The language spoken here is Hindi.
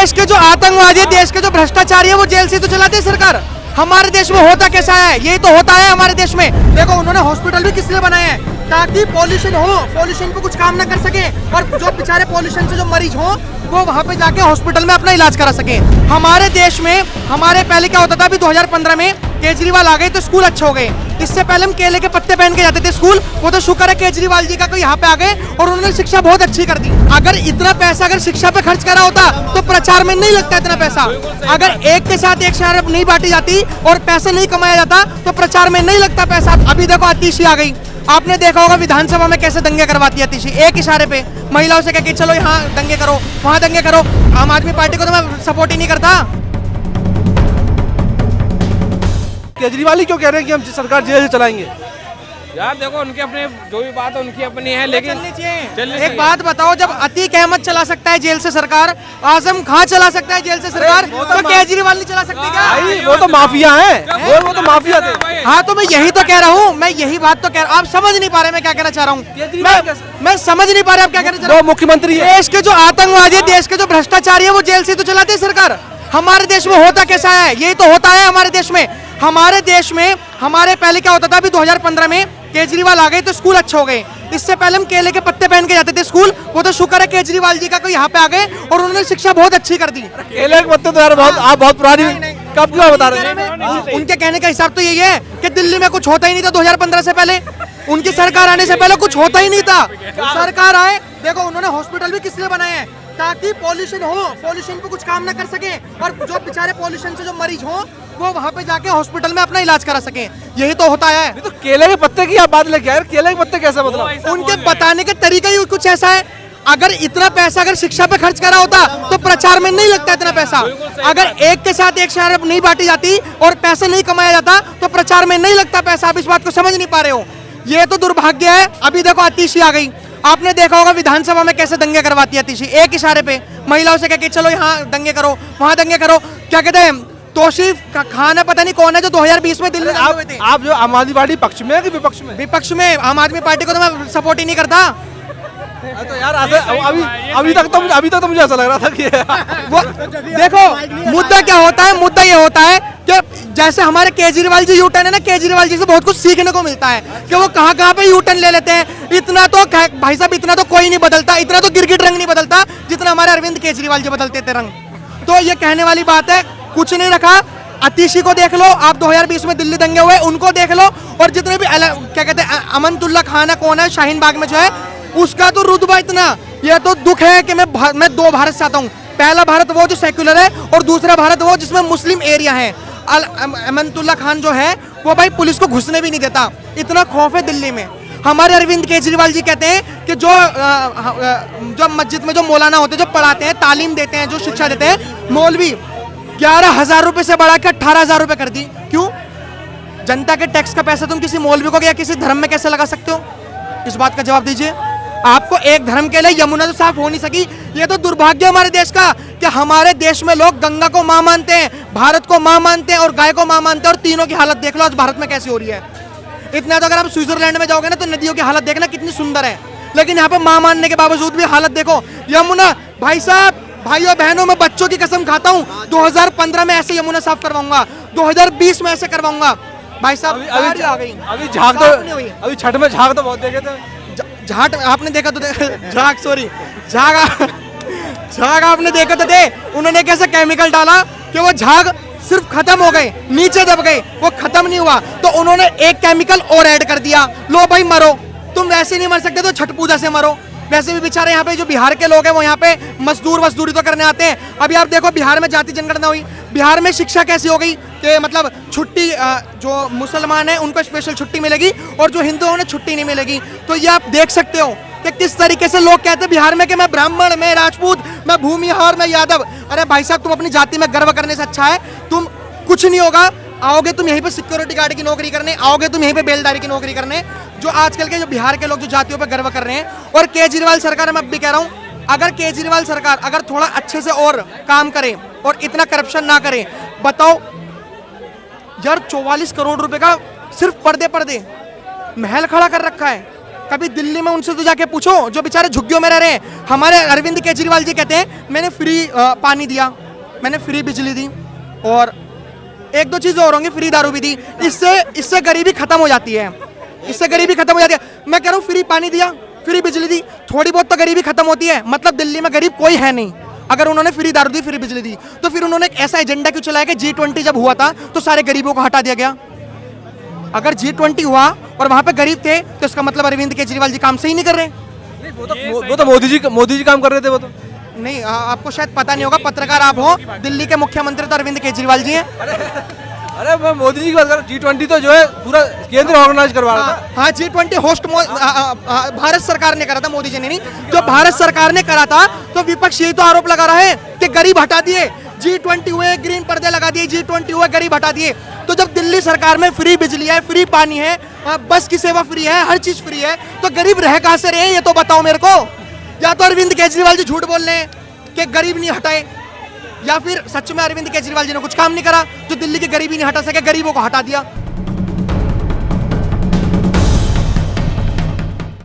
देश के जो आतंकवादी, देश के जो भ्रष्टाचारी है वो जेल से तो चलाते हैं सरकार। हमारे देश में होता कैसा है, यही तो होता है हमारे देश में। देखो उन्होंने हॉस्पिटल भी किस लिए बनाए हैं, ताकि पॉल्यूशन हो, पॉल्यूशन पे कुछ काम ना कर सके, और जो बेचारे पॉल्यूशन से जो मरीज हो वो वहाँ पे जाके हॉस्पिटल में अपना इलाज करा सके। हमारे देश में हमारे पहले क्या होता था, अभी 2015 में केजरीवाल आ गए तो स्कूल अच्छे हो गए। इससे पहले हम केले के पत्ते पहन के जाते थे स्कूल, वो तो शुक्र है केजरीवाल जी का कोई यहाँ पे आ गए और उन्होंने शिक्षा बहुत अच्छी कर दी। अगर इतना पैसा अगर शिक्षा पे खर्च करा होता तो प्रचार में नहीं लगता इतना पैसा। अगर एक के साथ एक शराब नहीं बांटी जाती और पैसे नहीं कमाया जाता तो प्रचार में नहीं लगता पैसा। अभी देखो आतिशी आ गई, आपने देखा होगा विधानसभा में कैसे दंगे करवाती है आतिशी, एक इशारे पे महिलाओं से कह के चलो यहाँ दंगे करो, वहाँ दंगे करो। आम आदमी पार्टी को तो मैं सपोर्ट ही नहीं करता। केजरीवाल ही क्यों कह रहे हैं कि हम सरकार जेल से चलाएंगे? यार देखो उनकी अपनी जो भी बात है उनकी अपनी है, लेकिन चलनी चाहिए। एक बात बताओ, जब अतीक अहमद चला सकता है जेल से सरकार, आजम खान चला सकता है जेल से सरकार, तो केजरीवाल नहीं चला सकते क्या? भाई वो तो माफिया है, वो तो माफिया थे। हाँ तो मैं यही तो कह रहा हूँ, मैं यही बात तो कह रहा हूँ। आप समझ नहीं पा रहे मैं क्या कहना चाह रहा हूँ। मैं समझ नहीं पा रहा आप क्या कहना चाह रहे वो मुख्यमंत्री है। देश के जो आतंकवादी, देश के जो भ्रष्टाचारी है वो जेल से तो चलाते हैं सरकार। हमारे देश में होता कैसा है, यही तो होता है हमारे देश में। हमारे देश में हमारे पहले क्या होता था, अभी 2015 में केजरीवाल आ गए तो स्कूल अच्छे हो गए। इससे पहले हम केले के पत्ते पहन के जाते थे स्कूल, वो तो शुक्र है केजरीवाल जी का कोई यहाँ पे आ गए और उन्होंने शिक्षा बहुत अच्छी कर दी। केले के पत्ते तो यार बहुत आप बहुत पुरानी कब क्यों बता रहे हैं? उनके कहने का हिसाब तो यही है कि दिल्ली में कुछ होता ही नहीं था 2015 से पहले, उनकी सरकार आने से पहले कुछ होता ही नहीं था। सरकार आए, देखो उन्होंने हॉस्पिटल भी किस लिए बनाए हैं, ताकि पॉल्यूशन हो, पॉल्यूशन पे कुछ काम ना कर सके, और जो बेचारे पॉल्यूशन से जो मरीज हो वो वहाँ पे जाके हॉस्पिटल में अपना इलाज करा सके। यही तो होता है। तो केले के पत्ते की आप बात लेके आए, केले के पत्ते कैसे मतलब? उनके बताने का तरीका ही कुछ ऐसा है। अगर इतना पैसा अगर शिक्षा पे खर्च करा होता तो प्रचार में नहीं लगता इतना पैसा। अगर एक के साथ एक शराब नहीं बांटी जाती और पैसे नहीं कमाया जाता तो प्रचार में नहीं लगता पैसा। आप इस बात को समझ नहीं पा रहे हो, ये तो दुर्भाग्य है। अभी देखो आतिशी आ गई, आपने देखा होगा विधानसभा में कैसे दंगे करवाती है आतिशी, एक इशारे पे महिलाओं से कह के चलो यहाँ दंगे करो, वहाँ दंगे करो। क्या कहते हैं, तौसीफ खान है, पता नहीं कौन है, जो 2020 में दिल्ली में हुए थे। आप जो आम आदमी पार्टी पक्ष में है कि विपक्ष में? विपक्ष में। आम आदमी पार्टी को तो मैं सपोर्ट ही नहीं करता। तो यार अभी तक तो मुझे ऐसा लग रहा था कि वो देखो मुद्दा क्या होता है, मुद्दा ये होता है कि जैसे हमारे केजरीवाल जी यू टर्न है ना, केजरीवाल जी से बहुत कुछ सीखने को मिलता है कि वो कहाँ पे यू टर्न ले लेते हैं। इतना तो भाई साहब, इतना तो कोई नहीं बदलता, इतना तो गिरगिट रंग नहीं बदलता जितना हमारे अरविंद केजरीवाल जी बदलते थे रंग। तो ये कहने वाली बात है, कुछ नहीं रखा। आतिशी को देख लो आप, 2020 में दिल्ली दंगे हुए उनको देख लो, और जितने भी क्या कहते हैं अमनतुल्ला खान है, कौन है शाहीन बाग में जो है, उसका तो रुतबा इतना। ये तो दुख है कि मैं दो भारत से आता हूँ। पहला भारत वो जो सेक्युलर है और दूसरा भारत वो जिसमें मुस्लिम एरिया है। अमनतुल्ला खान जो है वो भाई पुलिस को घुसने भी नहीं देता, इतना खौफ है दिल्ली में। हमारे अरविंद केजरीवाल जी कहते हैं कि जो मस्जिद में जो मौलाना होते हैं, जो पढ़ाते हैं, तालीम देते हैं, जो शिक्षा देते हैं, मौलवी 11,000 रुपए से बढ़ा के 18,000 रुपए कर दी। क्यों? जनता के टैक्स का पैसा तुम किसी मौलवी को या किसी धर्म में कैसे लगा सकते हो? इस बात का जवाब दीजिए। आपको एक धर्म के लिए यमुना तो साफ हो नहीं सकी। ये तो दुर्भाग्य हमारे देश का कि हमारे देश में लोग गंगा को मां मानते हैं, भारत को मां मानते हैं और गाय को मां मानते हैं, और तीनों की हालत देख लो आज भारत में कैसी हो रही है। इतना तो अगर आप स्विट्जरलैंड में जाओगे ना तो नदियों की हालत देखना कितनी सुंदर है, लेकिन यहाँ पे मां मानने के बावजूद भी हालत देखो। यमुना भाई साहब, भाइयों बहनों, मैं बच्चों की कसम खाता हूँ 2015 में ऐसे यमुना साफ करवाऊंगा, 2020 में ऐसे करवाऊंगा। भाई साहब अभी आ गई, अभी झाग तो अभी छठ में झाग तो बहुत देखे थे। झाग आपने देखा तो झाग, सॉरी झाग आपने देखा तो थे, उन्होंने कैसे केमिकल डाला कि वो झाग सिर्फ खत्म हो गए, नीचे दब गए, वो खत्म नहीं हुआ तो उन्होंने एक केमिकल और ऐड कर दिया। लो भाई मरो, तुम वैसे नहीं मर सकते तो छठ पूजा से मरो। वैसे भी बेचारे यहाँ पे जो बिहार के लोग हैं वो यहाँ पे मजदूरी तो करने आते हैं। अभी आप देखो बिहार में जाति जनगणना हुई, बिहार में शिक्षा कैसी हो गई कि मतलब छुट्टी जो मुसलमान है उनको स्पेशल छुट्टी मिलेगी और जो हिंदू है उन्हें छुट्टी नहीं मिलेगी। तो ये आप देख सकते हो कि किस तरीके से लोग कहते हैं बिहार में कि मैं ब्राह्मण, मैं राजपूत, मैं भूमिहार, मैं यादव। अरे भाई साहब, तुम अपनी जाति में गर्व करने से अच्छा है तुम कुछ नहीं होगा, आओगे तुम यहीं पे सिक्योरिटी गार्ड की नौकरी करने, आओगे तुम यहीं पे बेलदारी की नौकरी करने, जो आजकल के जो बिहार के लोग जो जातियों पे गर्व कर रहे हैं। और केजरीवाल सरकार, मैं अब भी कह रहा हूँ, अगर केजरीवाल सरकार अगर थोड़ा अच्छे से और काम करे और इतना करप्शन ना करे, बताओ यार 44 करोड़ रुपए का सिर्फ पर्दे महल खड़ा कर रखा है। कभी दिल्ली में उनसे तो जाके पूछो जो बेचारे झुग्गियों में रह रहे हैं। हमारे अरविंद केजरीवाल जी कहते हैं मैंने फ्री पानी दिया, मैंने फ्री बिजली दी और एक दो चीजें और होंगी, फ्री दारू भी दी। इससे गरीबी खत्म हो जाती है, इससे गरीबी खत्म हो जाती है। मैं कह रहा हूँ फ्री पानी दिया, फ्री बिजली दी, थोड़ी बहुत तो गरीबी खत्म होती है। मतलब दिल्ली में गरीब कोई है नहीं। अगर उन्होंने फ्री दारू दी, फ्री बिजली दी, तो फिर उन्होंने एक ऐसा एजेंडा क्यों चलाया कि G20 जब हुआ था तो सारे गरीबों को हटा दिया गया। अगर G20 हुआ और वहां पे गरीब थे तो इसका मतलब अरविंद केजरीवाल जी काम सही नहीं कर रहे। नहीं, वो तो मोदी जी काम कर रहे थे वो तो। नहीं आपको शायद पता नहीं होगा, पत्रकार आप हो, दिल्ली के मुख्यमंत्री तो अरविंद केजरीवाल जी हैं। अरे मैं मोदी जी की बात कर रहा हूँ। G20 तो जो है पूरा केंद्र ऑर्गेनाइज करवा रहा था। हाँ G20 होस्ट भारत सरकार ने करा था, मोदी जी ने नहीं। जो भारत सरकार ने करा था तो विपक्ष यही तो आरोप लगा रहा है कि गरीब हटा दिए। G20 हुए, ग्रीन पर्दे लगा दिए, G20 हुए, गरीब हटा दिए। तो जब दिल्ली सरकार में फ्री बिजली है, फ्री पानी है, बस की सेवा फ्री है, हर चीज फ्री है, तो गरीब रह कहां से रहे ये तो बताओ मेरे को। या तो अरविंद केजरीवाल जी झूठ बोल रहे हैं कि गरीब नहीं हटाए, या फिर सच में अरविंद केजरीवाल जी ने कुछ काम नहीं करा जो दिल्ली की गरीबी नहीं हटा सके, गरीबों को हटा दिया।